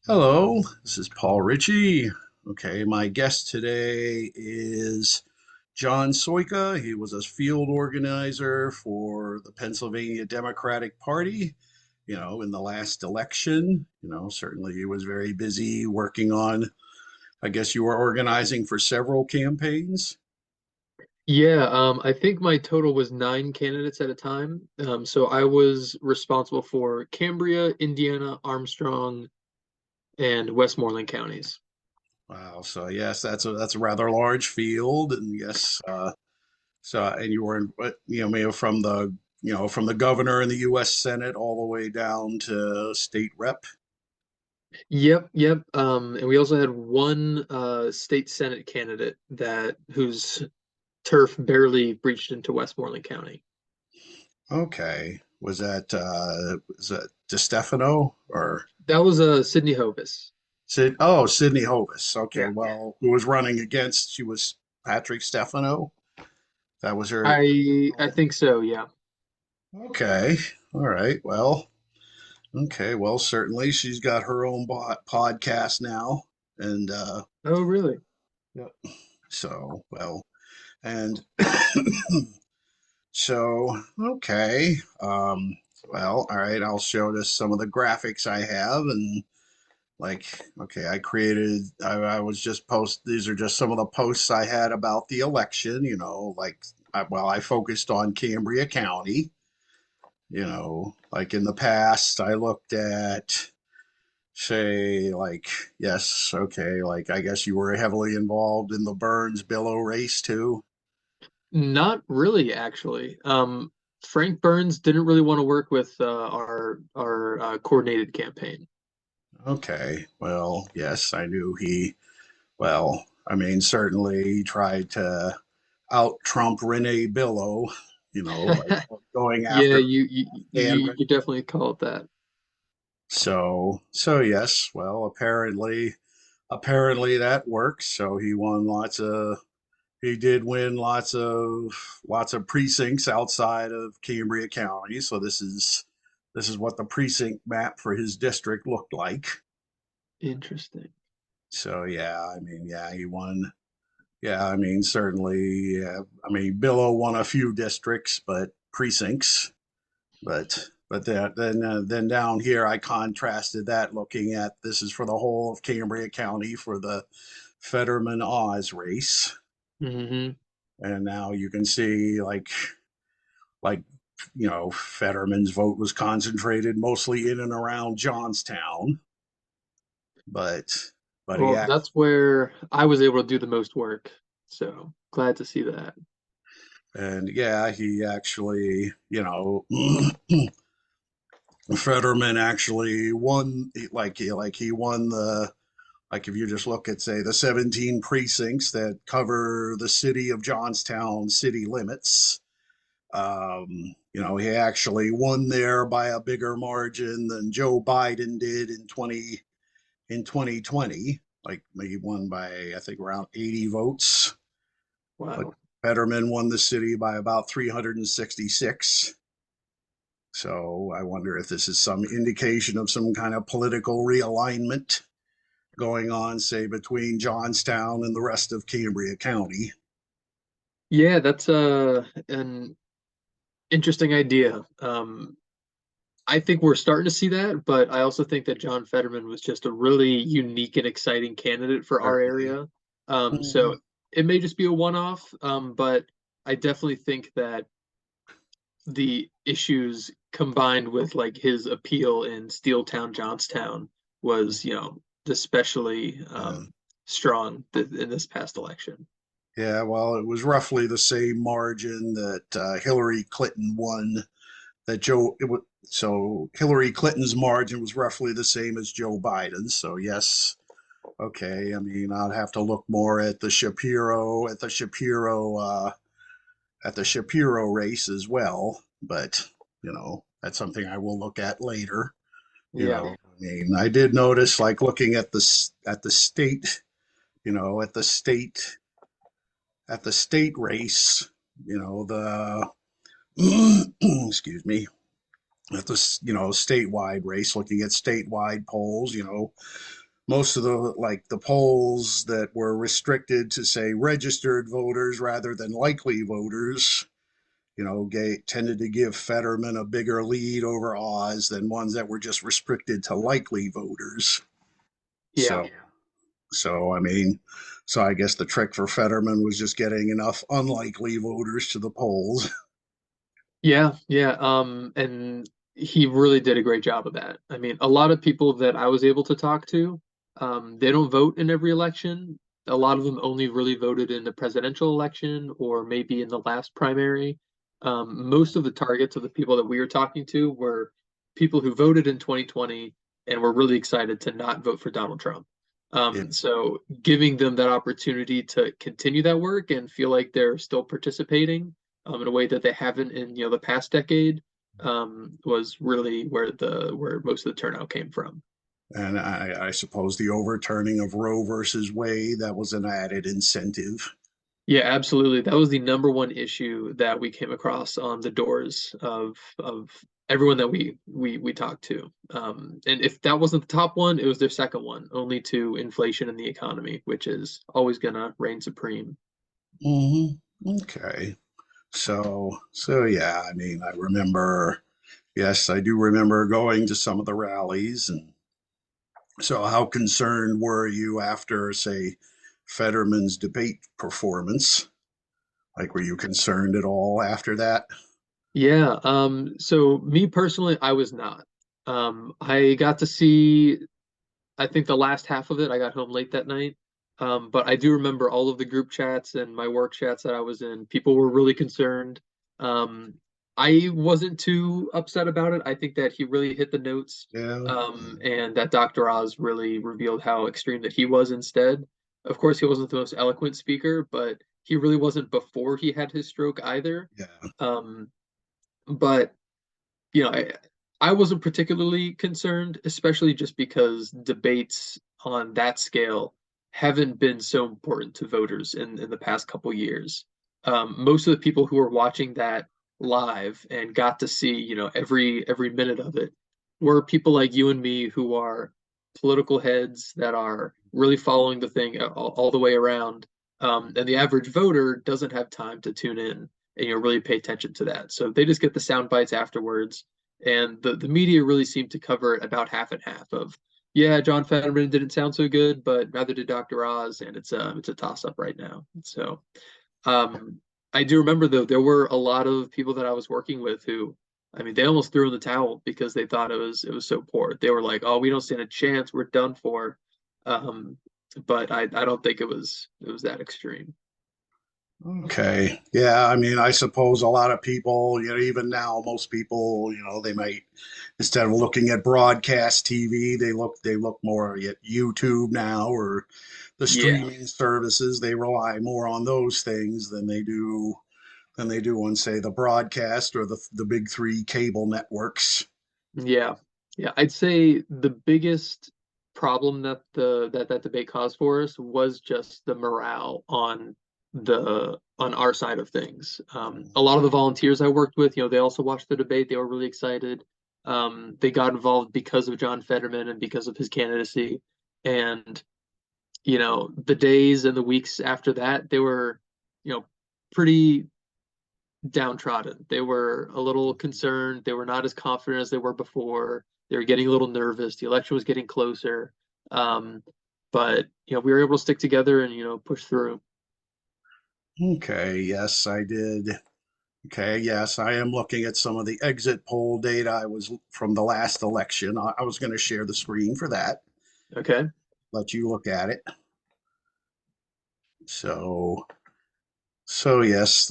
Hello, this is Paul Ritchie. Okay, my guest today is John Soyka. He was a field organizer for the Pennsylvania Democratic Party, in the last election. Certainly he was very busy working on, I guess you were organizing for several campaigns. Yeah, I think my total was nine candidates at a time. So I was responsible for Cambria, Indiana, Armstrong, and Westmoreland counties. Wow, so yes, that's a rather large field, and yes, and you were in, maybe from the governor in the U.S. Senate all the way down to state rep. Yep. And we also had one state senate candidate that whose turf barely breached into Westmoreland County. Okay, was that DeStefano or That was Sydney Hovis. Sid? Oh, Sydney Hovis. Okay, Yeah. well, who was running against? She was Patrick Stefano. That was her. I think so, yeah. Okay, all right. Well, okay. Well, certainly she's got her own podcast now, and Oh, really? yep. So well, and so, okay. Well, all right. I'll show this some of the graphics I have, and like, okay, I was just these are just some of the posts I had about the election, I focused on Cambria County, like in the past, I looked at, say, like, yes, okay, like, I guess you were heavily involved in the Burns Billow race too. Not really, actually. Frank Burns didn't really want to work with our coordinated campaign. Okay. Well, yes, I knew well, I mean, certainly he tried to out Trump Renee Billow, by going Yeah, after you and you definitely call it that. so yes, well, apparently that works. So he did win lots of precincts outside of Cambria County. So this is what the precinct map for his district looked like. Interesting. So yeah, I mean, yeah, he won. Yeah, I mean, certainly. Yeah, I mean, Billow won a few districts, but precincts. But then down here, I contrasted that, looking at this is for the whole of Cambria County for the Fetterman Oz race, Hmm. and now you can see like Fetterman's vote was concentrated mostly in and around Johnstown, but but he Well, act that's where I was able to do the most work. So glad to see that. and yeah, he actually Fetterman actually won, he won the, like, if you just look at, say, the 17 precincts that cover the city of Johnstown city limits. He actually won there by a bigger margin than Joe Biden did in 2020. Like, he won by, I think, around 80 votes, but Wow. Fetterman won the city by about 366. So I wonder if this is some indication of some kind of political realignment going on, say, between Johnstown and the rest of Cambria County. Yeah, that's an interesting idea. I think we're starting to see that, but I also think that John Fetterman was just a really unique and exciting candidate for our Certainly. area. Mhm. So it may just be a one-off, but I definitely think that the issues combined with like his appeal in Steeltown, Johnstown was, especially Yeah. strong in this past election. Yeah, well, it was roughly the same margin that Hillary Clinton won. That Joe, it was, so Hillary Clinton's margin was roughly the same as Joe Biden's. So yes, okay. I mean, I'd have to look more at the Shapiro race as well. But that's something I will look at later. Yeah. I mean, I did notice, like, looking at the state, at the state race, the excuse me, at this, statewide race, looking at statewide polls, most of the like the polls that were restricted to say registered voters rather than likely voters, tended to give Fetterman a bigger lead over Oz than ones that were just restricted to likely voters. Yeah. So, so I mean, so I guess the trick for Fetterman was just getting enough unlikely voters to the polls. Yeah, yeah. And he really did a great job of that. I mean, a lot of people that I was able to talk to, they don't vote in every election. A lot of them only really voted in the presidential election or maybe in the last primary. Most of the targets of the people that we were talking to were people who voted in 2020 and were really excited to not vote for Donald Trump. Yeah. So giving them that opportunity to continue that work and feel like they're still participating in a way that they haven't in the past decade was really where most of the turnout came from. And I suppose the overturning of Roe versus Wade, that was an added incentive. Yeah, absolutely. That was the number one issue that we came across on the doors of everyone that we talked to. And if that wasn't the top one, it was their second one, only to inflation in the economy, which is always gonna reign supreme. Okay. So yeah, I mean, yes, I do remember going to some of the rallies. And so how concerned were you after, say, Fetterman's debate performance? Like, were you concerned at all after that? Yeah, so me personally, I was not. I got to see I think the last half of it, I got home late that night. But I do remember all of the group chats and my work chats that I was in. People were really concerned. Um, I wasn't too upset about it. I think that he really hit the notes, Yeah. and that Dr. Oz really revealed how extreme that he was instead. Of course, he wasn't the most eloquent speaker, but he really wasn't before he had his stroke either. Yeah. Um, but you know, I wasn't particularly concerned, especially just because debates on that scale haven't been so important to voters in the past couple years. Most of the people who were watching that live and got to see, every minute of it were people like you and me who are political heads that are really following the thing all the way around. And the average voter doesn't have time to tune in and really pay attention to that. So they just get the sound bites afterwards, and the media really seemed to cover it about half and half of, yeah, John Fetterman didn't sound so good, but rather did Dr. Oz, and it's a toss up right now. So um, I do remember though there were a lot of people that I was working with who, I mean, they almost threw in the towel because they thought it was so poor. They were like, "Oh, we don't stand a chance. We're done for." Um, but I don't think it was that extreme. Okay. Yeah, I mean, I suppose a lot of people, even now, most people, they might, instead of looking at broadcast TV, they look more at YouTube now, or the Yeah. streaming services. They rely more on those things than they do on, say, the broadcast or the big three cable networks. Yeah. Yeah. I'd say the biggest problem that debate caused for us was just the morale on our side of things. A lot of the volunteers I worked with, they also watched the debate. They were really excited. They got involved because of John Fetterman and because of his candidacy. And, the days and the weeks after that, they were, pretty downtrodden. They were a little concerned. They were not as confident as they were before. They were getting a little nervous. The election was getting closer. Um, but we were able to stick together and push through. Okay, yes, I did. Okay, yes, I am looking at some of the exit poll data I was from the last election. I was going to share the screen for that, Okay. let you look at it. So, so yes,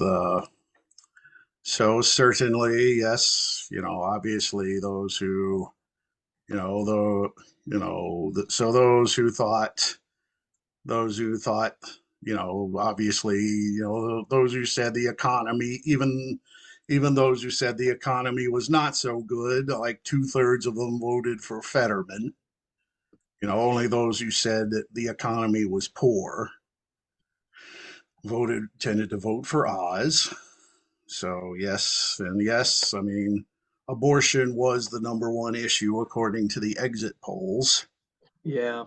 so certainly, yes, obviously those who, the, so those who thought, obviously, those who said the economy, even those who said the economy was not so good, like two-thirds of them voted for Fetterman. Only those who said that the economy was poor tended to vote for Oz. So yes, and yes, I mean, abortion was the number one issue according to the exit polls. Yeah.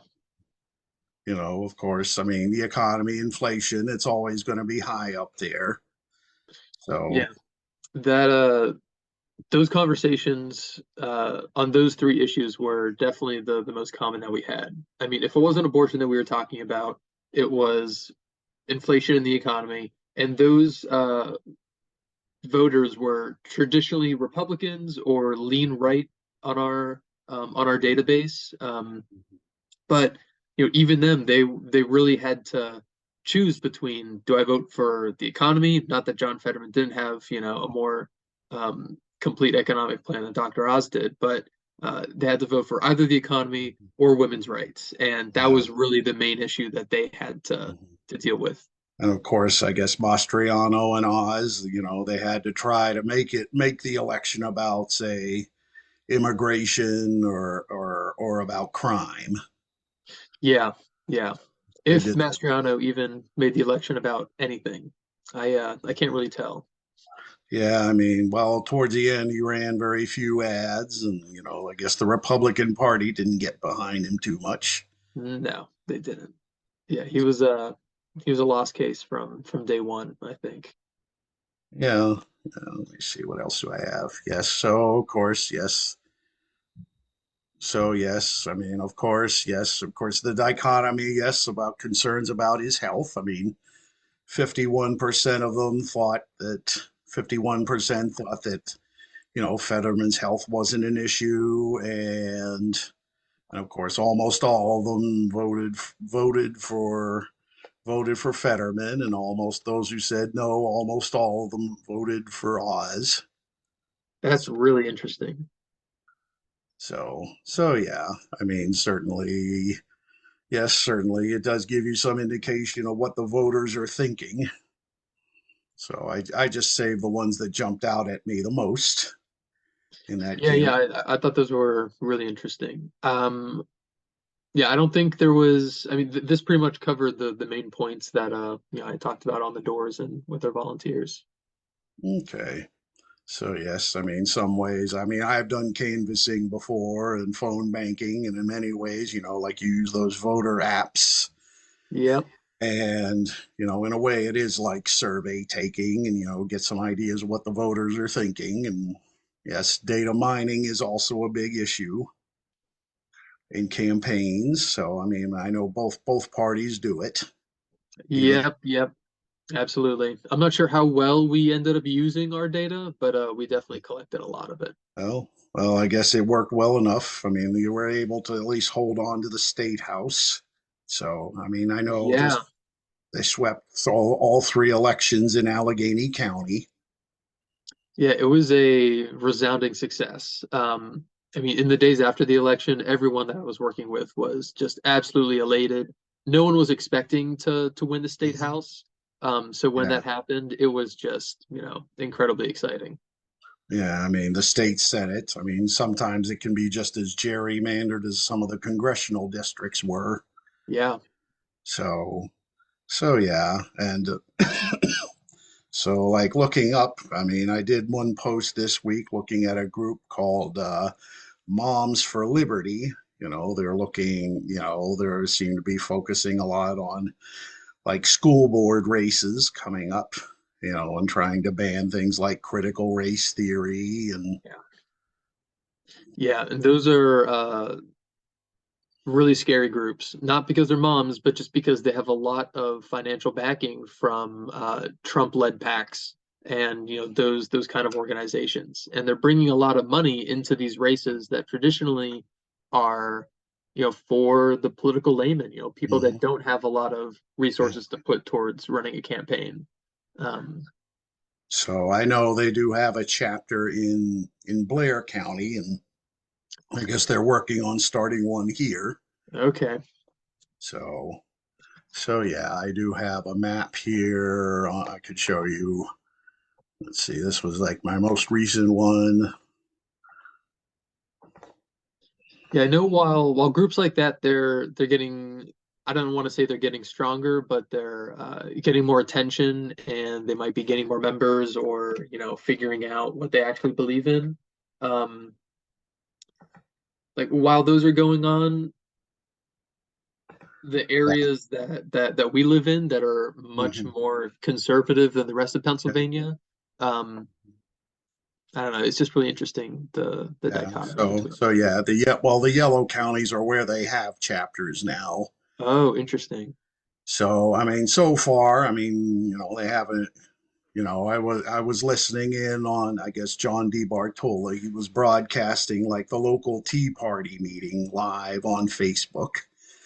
Of course, I mean, the economy, inflation, it's always going to be high up there. Yeah. So, That those conversations on those three issues were definitely the most common that we had. I mean, if it wasn't abortion that we were talking about, it was inflation in the economy, and those voters were traditionally Republicans or lean right on our database. But even them, they really had to choose between, do I vote for the economy? Not that John Fetterman didn't have, a more complete economic plan than Dr. Oz did, but they had to vote for either the economy or women's rights, and that yeah. was really the main issue that they had to deal with. And of course, I guess Mastriano and Oz, they had to try to make the election about, say, immigration or about crime. Yeah, yeah. They If did. Mastriano even made the election about anything, I can't really tell. Yeah, I mean, well, towards the end, he ran very few ads, and I guess the Republican Party didn't get behind him too much. No, they didn't. Yeah, he was a lost case from day one, I think. Yeah. Let me see, what else do I have? Yes, so of course, yes. So yes, I mean, of course, yes, of course, the dichotomy, yes, about concerns about his health. I mean, 51% of them thought that 51% thought that Fetterman's health wasn't an issue, and of course, almost all of them voted for Fetterman, and almost those who said no, almost all of them voted for Oz. That's really interesting. So yeah, I mean, certainly, yes, certainly, it does give you some indication of what the voters are thinking. So I just saved the ones that jumped out at me the most in that Yeah, camp. yeah, I thought those were really interesting. Yeah, I don't think there was. I mean, this pretty much covered the main points that I talked about on the doors and with our volunteers. Okay. So yes, I mean, some ways. I mean, I've done canvassing before and phone banking, and in many ways, like you use those voter apps, Yep. and in a way, it is like survey taking, and get some ideas of what the voters are thinking. And yes, data mining is also a big issue in campaigns. So I mean, I know both parties do it. Even Yep, yep, absolutely. I'm not sure how well we ended up using our data, but we definitely collected a lot of it. well, I guess it worked well enough. I mean, you were able to at least hold on to the state house. So I mean, I know Yeah. they swept all three elections in Allegheny County. Yeah, it was a resounding success. I mean, in the days after the election, everyone that I was working with was just absolutely elated. No one was expecting to win the state Mhm. house. So when Yeah, that happened, it was just, incredibly exciting. yeah. I mean, the state senate. I mean, sometimes it can be just as gerrymandered as some of the congressional districts were. Yeah. So, so yeah, and so like looking up. I mean, I did one post this week looking at a group called Moms for Liberty. They're looking. They seem to be focusing a lot on like school board races coming up, and trying to ban things like critical race theory and Yeah. Yeah, and those are really scary groups, not because they're moms, but just because they have a lot of financial backing from Trump-led PACs and those kind of organizations, and they're bringing a lot of money into these races that traditionally are for the political layman, people mhm. that don't have a lot of Yeah. resources to put towards running a campaign. Um, So I know they do have a chapter in Blair County, and I guess they're working on starting one here. okay, So yeah, I do have a map here. I could show you. Let's see, this was like my most recent one. yeah, I know while groups like that they're getting, I don't want to say they're getting stronger, but they're getting more attention and they might be getting more members or figuring out what they actually believe in. Um, like while those are going on, the areas that we live in that are much Mhm. more conservative than the rest of Yeah, Pennsylvania, um, I don't know. It's just really interesting the yeah. dichotomy So, between. yeah, the yellow counties are where they have chapters now. Oh, interesting. So, I mean, so far, I mean, they haven't. I was listening in on, I guess, John D. Bartola. He was broadcasting like the local Tea Party meeting live on Facebook.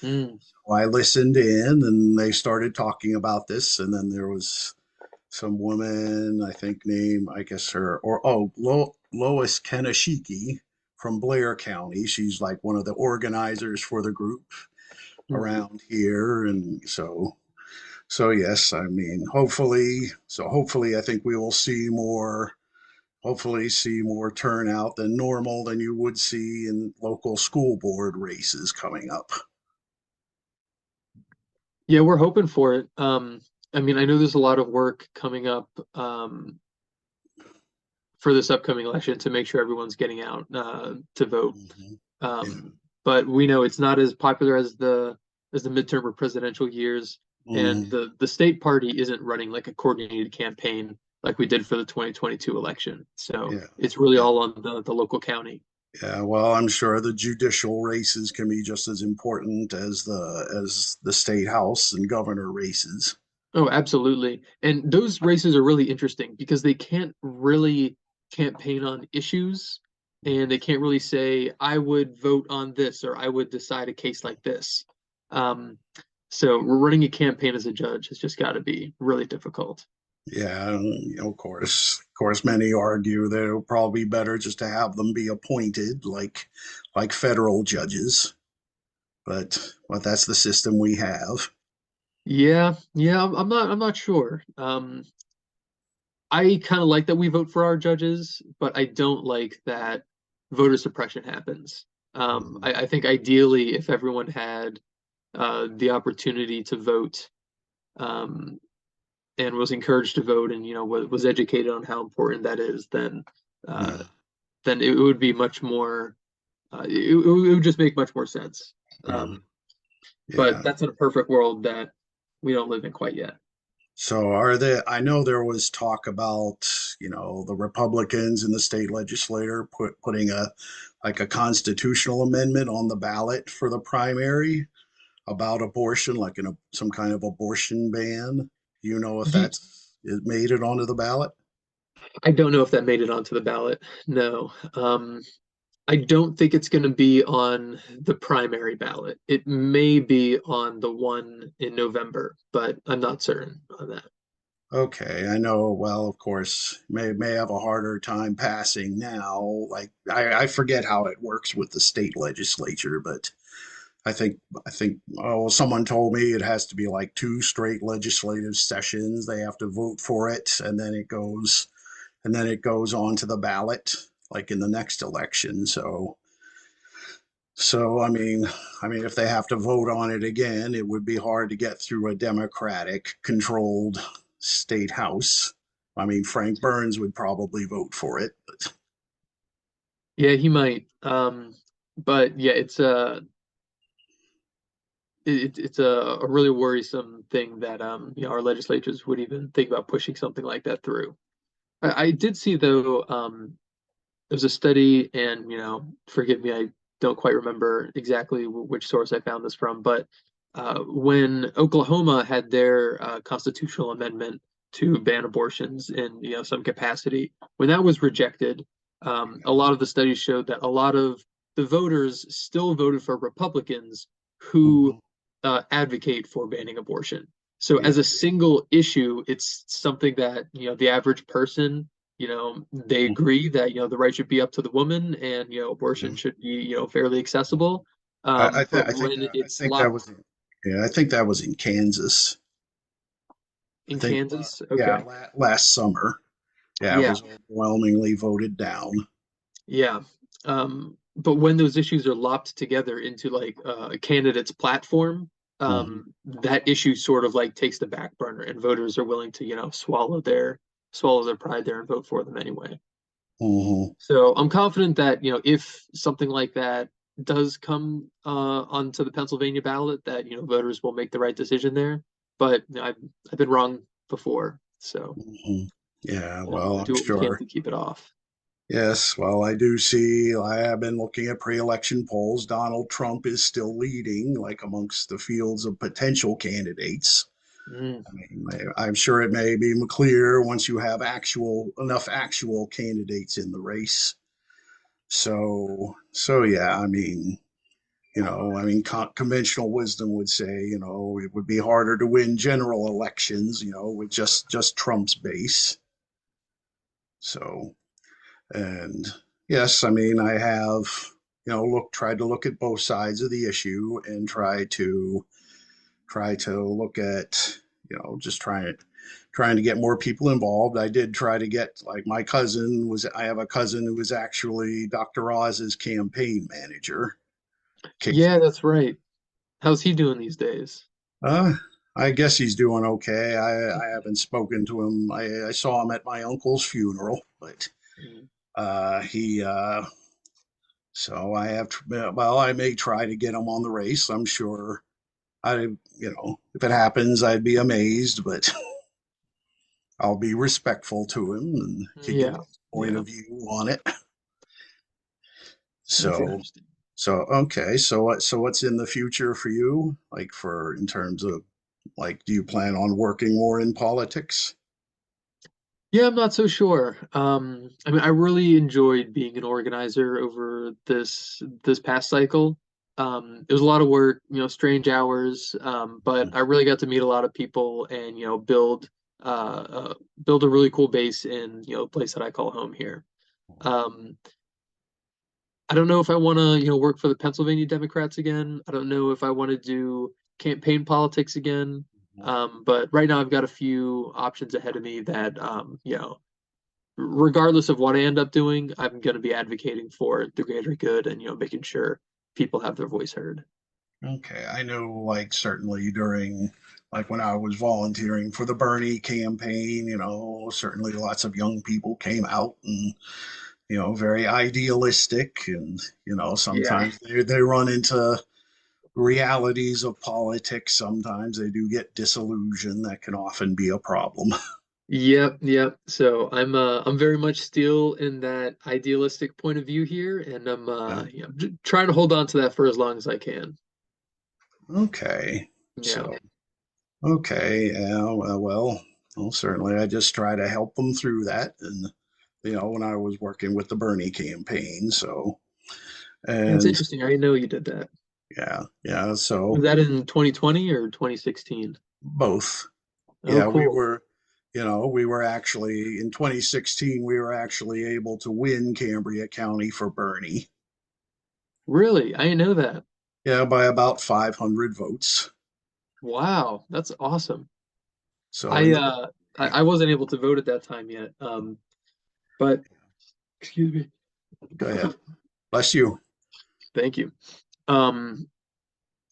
Mm, I listened in, and they started talking about this, and then there was some woman, I think, name, I guess her, or Lois Keneshiki from Blair County. She's like one of the organizers for the group mm. around here, and so yes, I mean, hopefully, I think we will see more. Hopefully, see more turnout than normal than you would see in local school board races coming up. Yeah, we're hoping for it. I mean, I know there's a lot of work coming up for this upcoming election to make sure everyone's getting out to vote. Hmm. Yeah. Um, but we know it's not as popular as the midterm or presidential years, and Hmm. the state party isn't running like a coordinated campaign like we did for the 2022 election. So Yeah. it's really Yeah. all on the local county. Yeah. Well, I'm sure the judicial races can be just as important as the state house and governor races. Oh, absolutely. And those races are really interesting because they can't really campaign on issues and they can't really say, I would vote on this or I would decide a case like this. Um, so running a campaign as a judge has just got to be really difficult. Yeah, and, of course, many argue that it'll probably be better just to have them be appointed, like federal judges. But that's the system we have. Yeah, I'm not sure. I kind of like that we vote for our judges, but I don't like that voter suppression happens. Mhm. I think ideally, if everyone had the opportunity to vote um, and was encouraged to vote, and was educated on how important that is, uh, Mhm. then it would be much more. It would just make much more sense. Mhm. But Yeah. that's in a perfect world that we don't live in quite yet. So I know there was talk about, the Republicans in the state legislature putting a constitutional amendment on the ballot for the primary about abortion, like some kind of abortion ban. Do you know if The it made it onto the ballot? I don't know if that made it onto the ballot. No. I don't think it's going to be on the primary ballot. It may be on the one in November, but I'm not certain on that. Okay, I know. Well, of course, may have a harder time passing now. Like I forget how it works with the state legislature, but I think someone told me it has to be like two straight legislative sessions. They have to vote for it, and then it goes on to the ballot, like in the next election. So I mean, if they have to vote on it again, it would be hard to get through a Democratic controlled state house. I mean, Frank Burns would probably vote for it, but Yeah, he might. But yeah, it's a really worrisome thing that our legislatures would even think about pushing something like that through. I did see though there's a study, and forgive me, I don't quite remember exactly which source I found this from, but when Oklahoma had their constitutional amendment to ban abortions in some capacity, when that was rejected, a lot of the studies showed that a lot of the voters still voted for Republicans who mhm, advocate for banning abortion. So yeah, as a single issue, it's something that the average person they mhm, agree that the right should be up to the woman, and abortion mhm. should be fairly accessible. But when I it's think that locked was in, yeah, I think that was in Kansas. I in think, Kansas, yeah, okay, last summer. Yeah, it yeah, was overwhelmingly voted down. yeah. But when those issues are lopped together into like a candidate's platform, Mhm. that issue sort of like takes the back burner, and voters are willing to swallow their pride there and vote for them anyway. Hmm. So I'm confident that, if something like that does come onto the Pennsylvania ballot, that, voters will make the right decision there. But I've been wrong before, so Hmm. Yeah, we'll well, I'm do what we can sure. to keep it off. Yes, well, I do see, I have been looking at pre-election polls. Donald Trump is still leading, like amongst the fields of potential candidates. Mm. I mean, I'm sure it may be clear once you have enough actual candidates in the race. So yeah, I mean, conventional wisdom would say, it would be harder to win general elections, with just Trump's base. So, and yes, I mean, I have, tried to look at both sides of the issue and try to look at, just trying to get more people involved. I did try to get, like, I have a cousin who was actually Dr. Oz's campaign manager. Kicked Yeah, that's right. How's he doing these days? Uh, I guess he's doing okay. I haven't spoken to him. I saw him at my uncle's funeral, but Mm. he so I have well, I may try to get him on the race. I'm sure if it happens, I'd be amazed, but I'll be respectful to him and can get Yeah, his point yeah, of view on it. that's So interesting. okay, what's in the future for you? Like, for in terms of, like, do you plan on working more in politics? Yeah, I'm not so sure. I mean, I really enjoyed being an organizer over this past cycle. It was a lot of work, strange hours, but I really got to meet a lot of people and, build a really cool base in, a place that I call home here. Um, I don't know if I want to, work for the Pennsylvania Democrats again. I don't know if I want to do campaign politics again. But right now I've got a few options ahead of me that, regardless of what I end up doing, I'm going to be advocating for the greater good and, making sure people have their voice heard. Okay, I know, like, certainly during, like, when I was volunteering for the Bernie campaign, certainly lots of young people came out and, very idealistic, and, Yeah. sometimes they run into realities of politics. Sometimes they do get disillusioned. That can often be a problem. Yep, yep. So I'm very much still in that idealistic point of view here, and I'm Yeah. trying to hold on to that for as long as I can. Okay. Yeah. So, okay. Yeah. Well, certainly I just try to help them through that. And, when I was working with the Bernie campaign. So, That's and interesting. I didn't know you did that. yeah, yeah. Was So that in 2020 or 2016? both. Oh, Yeah, cool. we were actually in 2016, we were actually able to win Cambria County for Bernie. Really? I didn't know that. Yeah, by about 500 votes. Wow, that's awesome. So in I the uh I wasn't able to vote at that time yet. But excuse me. Go ahead. Bless you. Thank you. Um,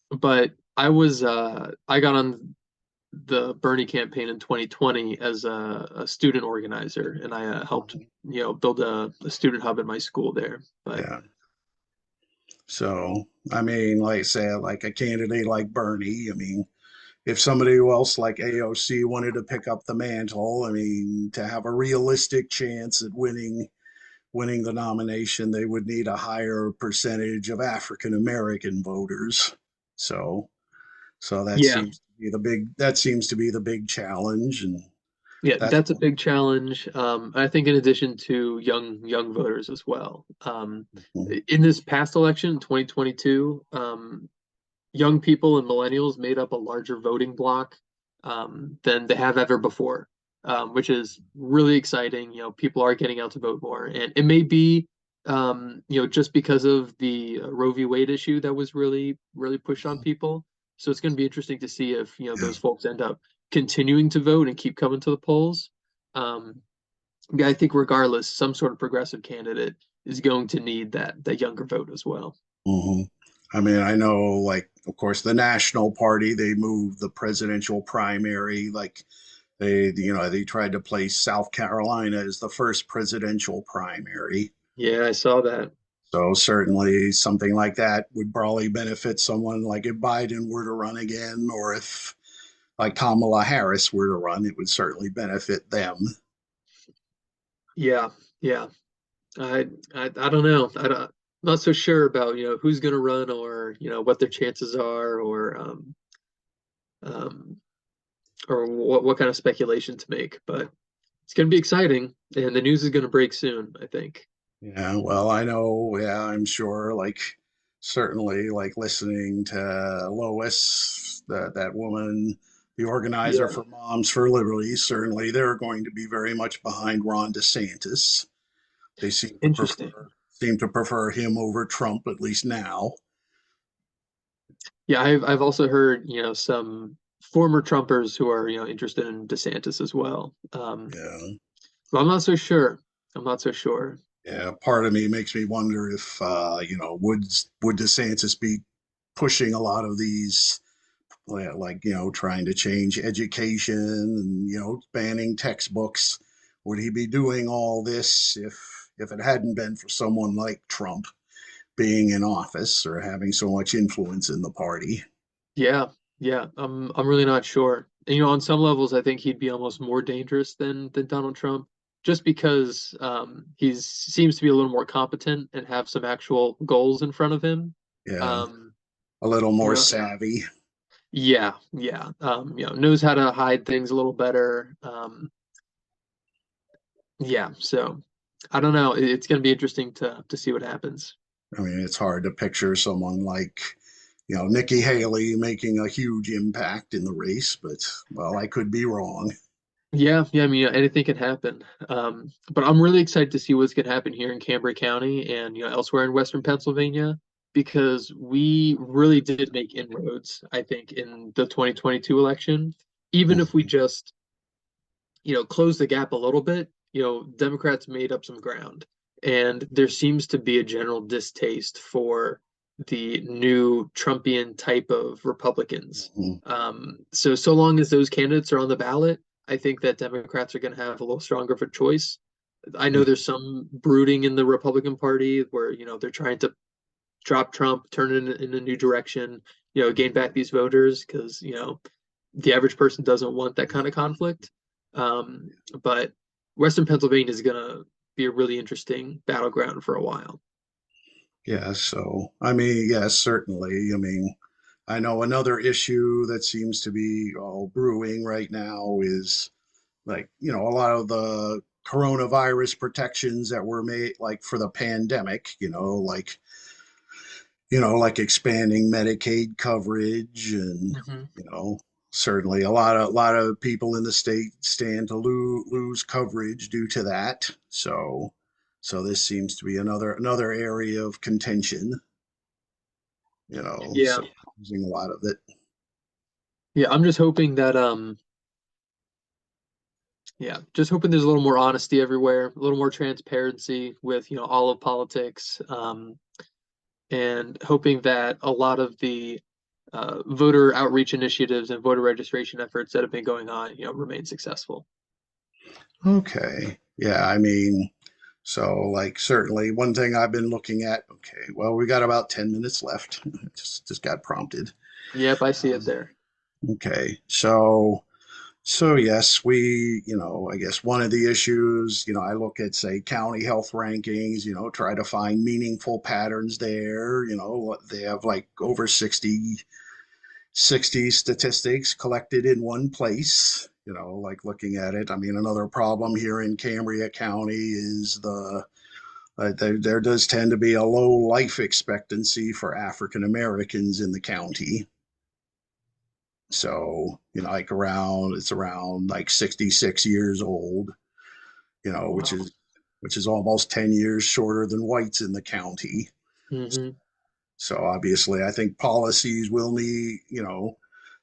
but I got on the Bernie campaign in 2020 as a student organizer, and I helped Mhm. build a student hub in my school there. But Yeah. So, I mean, like I said, like a candidate like Bernie, I mean, if somebody else like AOC wanted to pick up the mantle, I mean, to have a realistic chance at winning the nomination, they would need a higher percentage of African American voters. So, yeah, that seems to be the big challenge, and yeah, that's that's a big challenge. I think in addition to young voters as well. In this past election, 2022, young people and millennials made up a larger voting bloc than they have ever before, which is really exciting. People are getting out to vote more, and it may be, just because of the Roe v. Wade issue that was really, really pushed on people. So it's going to be interesting to see if yeah. those folks end up continuing to vote and keep coming to the polls. Um, yeah, I think regardless, some sort of progressive candidate is going to need that younger vote as well. Hmm. I mean, I know, like, of course, the National Party, they moved the presidential primary, like, They tried to place South Carolina as the first presidential primary. Yeah, I saw that. So certainly something like that would probably benefit someone like if Biden were to run again, or if like Kamala Harris were to run, it would certainly benefit them. Yeah, yeah. I don't know. I'm not so sure about, who's going to run or, what their chances are um, or what kind of speculation to make. But it's going to be exciting, and the news is going to break soon, I think. Yeah, well, I know, yeah, I'm sure, like certainly like listening to Lois, that woman, the organizer Yeah, for Moms for Liberty, certainly they're going to be very much behind Ron DeSantis. They interesting. seem to prefer him over Trump, at least now. Yeah, I've also heard, some former Trumpers who are, interested in DeSantis as well. Yeah. But I'm not so sure. I'm not so sure. Yeah, part of me makes me wonder if would DeSantis be pushing a lot of these like trying to change education and banning textbooks. Would he be doing all this if it hadn't been for someone like Trump being in office or having so much influence in the party? Yeah, yeah. I'm really not sure. And, on some levels, I think he'd be almost more dangerous than Donald Trump, just because he's seems to be a little more competent and have some actual goals in front of him. Yeah, Um, a little you more know, savvy. yeah, yeah. Knows how to hide things a little better. Yeah. So I don't know. It's going to be interesting to see what happens. I mean, it's hard to picture someone like Nikki Haley making a huge impact in the race, but well, I could be wrong. Yeah, yeah, I mean, anything can happen. But I'm really excited to see what's going to happen here in Cambria County and elsewhere in Western Pennsylvania because we really did make inroads, I think, in the 2022 election. Even if we just, close the gap a little bit, Democrats made up some ground. And there seems to be a general distaste for the new Trumpian type of Republicans. Mhm. So long as those candidates are on the ballot, I think that Democrats are going to have a little stronger of a choice. I know there's some brooding in the Republican Party where, they're trying to drop Trump, turn it in a new direction, gain back these voters because, the average person doesn't want that kind of conflict. Um, but Western Pennsylvania is going to be a really interesting battleground for a while. Yeah, so I mean, yes, certainly. I mean, I know another issue that seems to be all brewing right now is like, a lot of the coronavirus protections that were made like for the pandemic, like expanding Medicaid coverage and, Hmm. you know, certainly a lot of people in the state stand to lose coverage due to that. So this seems to be another area of contention, Yeah. so using a lot of it. Yeah, I'm just hoping that just hoping there's a little more honesty everywhere, a little more transparency with, all of politics, and hoping that a lot of the voter outreach initiatives and voter registration efforts that have been going on, remain successful. Okay. Yeah, I mean, so like certainly one thing I've been looking at, okay, well, we got about 10 minutes left. Just got prompted. Yep, I see it Um, there. okay. So yes, I guess one of the issues, I look at say county health rankings, try to find meaningful patterns there, they have like over 60 statistics collected in one place, like looking at it. I mean, another problem here in Cambria County is there does tend to be a low life expectancy for African Americans in the county. So, like it's around like 66 years old, which Wow. is almost 10 years shorter than whites in the county. Hmm. So obviously, I think policies will need,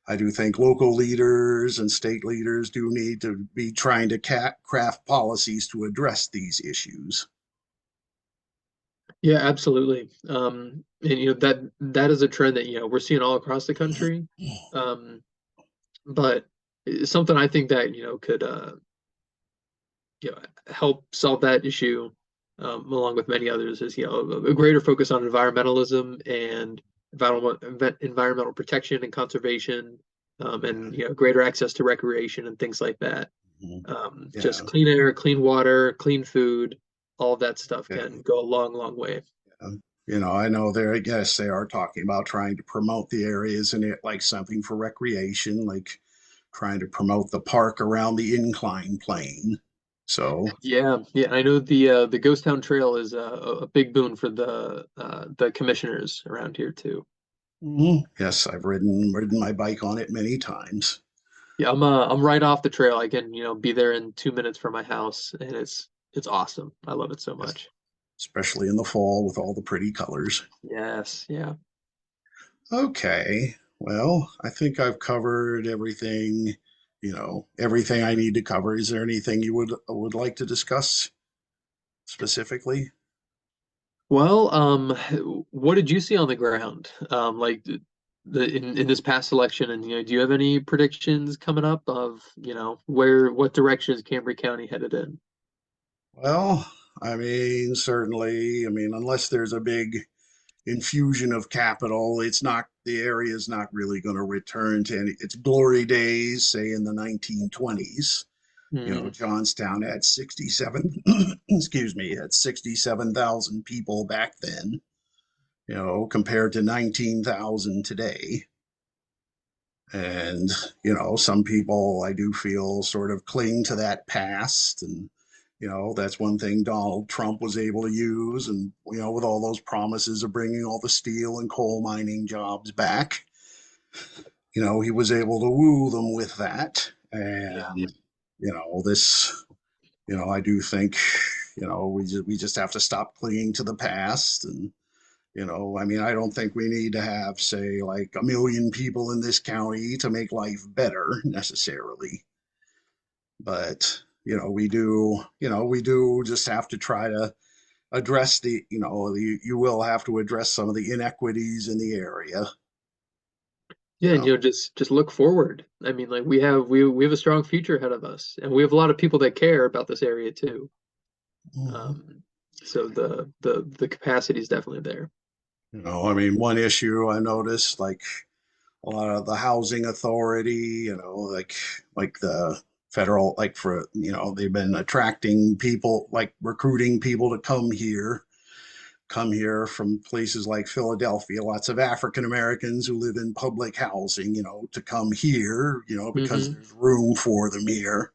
I do think local leaders and state leaders do need to be trying to craft policies to address these issues. Yeah, absolutely. And that is a trend that we're seeing all across the country. Um, but something I think that could help solve that issue, along with many others, is a greater focus on environmentalism and environmental protection and conservation, and greater access to recreation and things like that. Mhm. Just Yeah, clean air, clean water, clean food, all of that stuff yeah. can go a long, long way. I know I guess they are talking about trying to promote the areas in it like something for recreation, like trying to promote the park around the incline plane. So, Yeah, yeah. I know the Ghost Town Trail is a big boon for the commissioners around here too. mhm. Yes, I've ridden my bike on it many times. Yeah, I'm right off the trail. I can, be there in 2 minutes from my house, and it's awesome. I love it so Yes, much. especially in the fall with all the pretty colors. Yes, yeah. Okay, well, I think I've covered everything, everything I need to cover. Is there anything you would like to discuss specifically? Well, what did you see on the ground? Like in this past election, and do you have any predictions coming up of, what direction is Cambria County headed in? Well, I mean, certainly, I mean, unless there's a big infusion of capital, the area is not really going to return to its glory days, say in the 1920s. Hmm. Johnstown had 67, excuse me, had 67,000 people back then, compared to 19,000 today. And, some people I do feel sort of cling to that past. And, that's one thing Donald Trump was able to use. And, with all those promises of bringing all the steel and coal mining jobs back, he was able to woo them with that. Yeah. And, this, I do think, we just have to stop clinging to the past. And, I mean, I don't think we need to have, say, like 1 million people in this county to make life better necessarily. But, we do just have to try to address you will have to address some of the inequities in the area. Yeah, You and know, just look forward. I mean, like we have a strong future ahead of us, and we have a lot of people that care about this area too. Mhm. Um, so the capacity is definitely there. I mean, one issue I noticed, like a lot of the housing authority, like the federal, like for, they've been attracting people, like recruiting people to come here from places like Philadelphia, lots of African Americans who live in public housing, to come here, because Hmm. there's room for them here.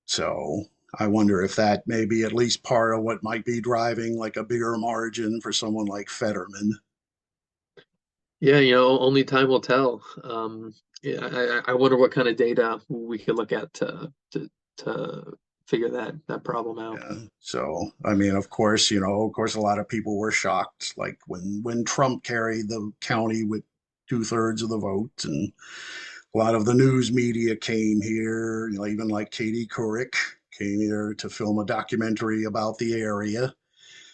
So I wonder if that may be at least part of what might be driving like a bigger margin for someone like Fetterman. Yeah, only time will tell. Yeah, I wonder what kind of data we could look at to figure that problem out. Yeah. So, I mean, of course, a lot of people were shocked, like when Trump carried the county with 2/3 of the vote, and a lot of the news media came here. Even like Katie Couric came here to film a documentary about the area,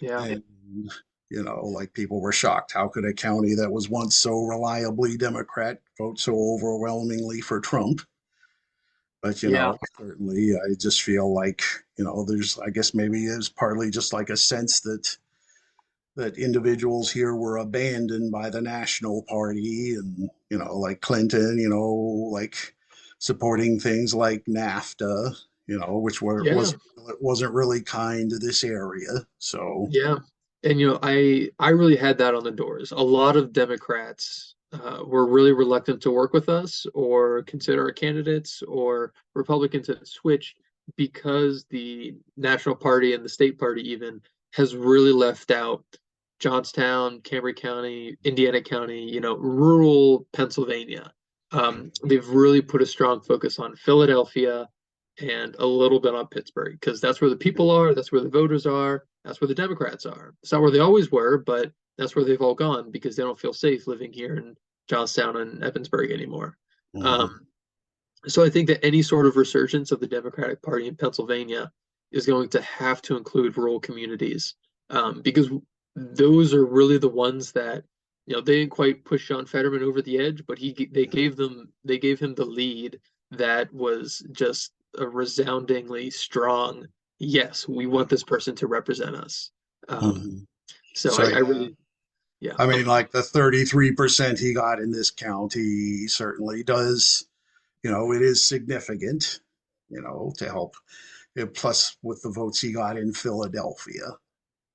Yeah, and like people were shocked. How could a county that was once so reliably Democrat vote so overwhelmingly for Trump? But yeah, certainly I just feel like, there's, I guess maybe it's partly just like a sense that individuals here were abandoned by the national party, and, like Clinton, like supporting things like NAFTA, which were yeah. wasn't really kind to this area. So, Yeah. And I really had that on the doors. A lot of Democrats were really reluctant to work with us or consider our candidates, or Republicans had switched because the National Party and the state party even has really left out Johnstown, Cambria County, Indiana County, rural Pennsylvania. They've really put a strong focus on Philadelphia and a little bit on Pittsburgh because that's where the people are, that's where the voters are, that's where the Democrats are. It's not where they always were, but that's where they've all gone because they don't feel safe living here in Johnstown and Evansburg anymore. mhm. Um, so I think that any sort of resurgence of the Democratic Party in Pennsylvania is going to have to include rural communities, because those are really the ones that they didn't quite push John Fetterman over the edge, but he they gave him the lead that was just a resoundingly strong, yes, we want this person to represent us. Um, Mhm. so So I yeah, really, yeah. I Oh, mean, like the 33% he got in this county certainly does, it is significant, to help. Plus, with the votes he got in Philadelphia.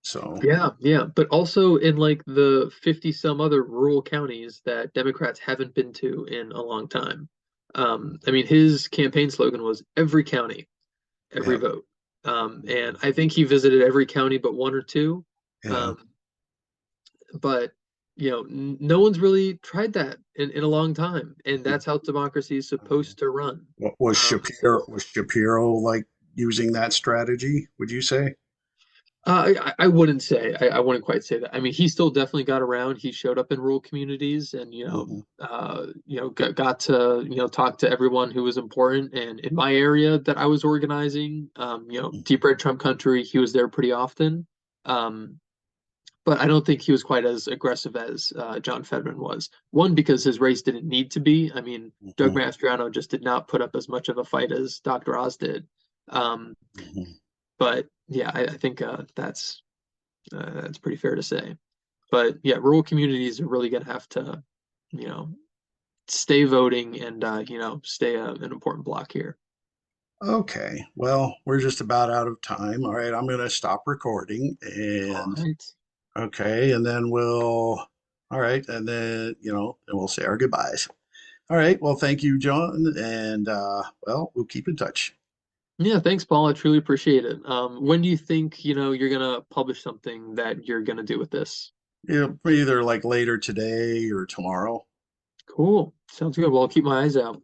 So, yeah, yeah, but also in like the 50 some other rural counties that Democrats haven't been to in a long time. I mean, his campaign slogan was every county, every yeah. vote. And I think he visited every county but one or two. Yeah. Um, but no one's really tried that in a long time, and that's how democracy is supposed to run. What was Shapiro? So Was Shapiro like using that strategy? Would you say? I wouldn't say I wouldn't quite say that. I mean, he still definitely got around. He showed up in rural communities, and Hmm. got to talk to everyone who was important. And in my area that I was organizing, Deep Red Trump Country, he was there pretty often. Um, but I don't think he was quite as aggressive as John Fetterman was. One, because his race didn't need to be. I mean, Doug Hmm. Mastriano just did not put up as much of a fight as Dr. Oz did. Um, Hmm. but yeah, I think that's pretty fair to say. But yeah, rural communities are really going to have to, you know, stay voting and stay an important block here. Okay. Well, we're just about out of time. All right, I'm going to stop recording All and right. okay, and then we'll. All right, and then and we'll say our goodbyes. All right. Well, thank you, John, and well, we'll keep in touch. Yeah, thanks, Paul. I truly appreciate it. When do you think, you're gonna publish something that you're gonna do with this? Either like later today or tomorrow. Cool. Sounds good. Well, I'll keep my eyes out.